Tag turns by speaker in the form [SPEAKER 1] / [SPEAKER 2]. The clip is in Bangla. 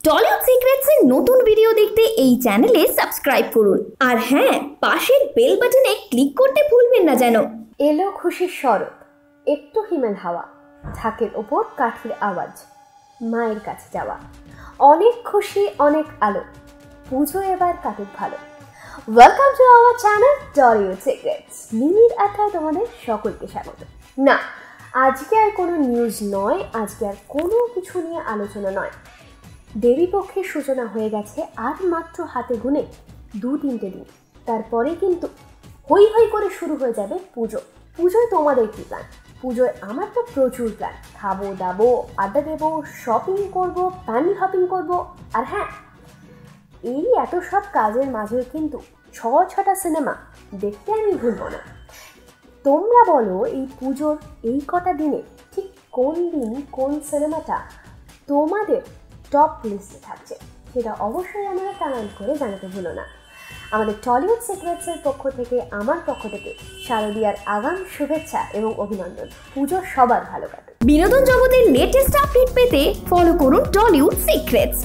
[SPEAKER 1] টলিউড সিক্রেটস এর নতুন ভিডিও দেখতে এই চ্যানেলে সাবস্ক্রাইব করুন আর হ্যাঁ পাশের বেল বাটনে ক্লিক করতে ভুলবেন না যেন।
[SPEAKER 2] এলো খুশির শরৎ, একটু হিমেল হাওয়া, ঢাকের ওপর কাঠির আওয়াজ, মায়ের কাছে যাওয়া, অনেক খুশি অনেক আলো, পুজো এবার কাটুক ভালো। Welcome to our channel Tollywood secrets. মিনির আড্ডায় তোমাদের সকলকে স্বাগত। না, আজকে আর কোনো নিউজ নয়, আজকে আর কোনো কিছু নিয়ে আলোচনা নয়। দেবীপক্ষের সূচনা হয়ে গেছে আর মাত্র হাতে গুনে 2-3 দিন, তারপরে কিন্তু হই হই করে শুরু হয়ে যাবে পুজো। পুজোয় তোমাদের কী প্ল্যান? পুজোয় আমার তো প্রচুর প্ল্যান। খাবো দাবো, আড্ডা দেবো, শপিং করবো, প্যান্ডেল হপিং করবো, আর হ্যাঁ, এই এত সব কাজের মাঝে কিন্তু 6টা সিনেমা দেখতে আমি ভুলবো না। তোমরা বলো, এই পুজোর এই কটা দিনে ঠিক কোন দিন কোন সিনেমাটা তোমাদের টপ লিস্টে থাকছে, সেটা অবশ্যই আমরা কমেন্ট করে জানাতে ভুলো না। আমাদের টলিউড সিক্রেটসের পক্ষ থেকে, আমার পক্ষ থেকে শারদীয়ার আগাম শুভেচ্ছা এবং অভিনন্দন। পুজো সবার ভালো কাটুক।
[SPEAKER 1] বিনোদন জগতের লেটেস্ট আপডেট পেতে ফলো করুন টলিউড সিক্রেটস।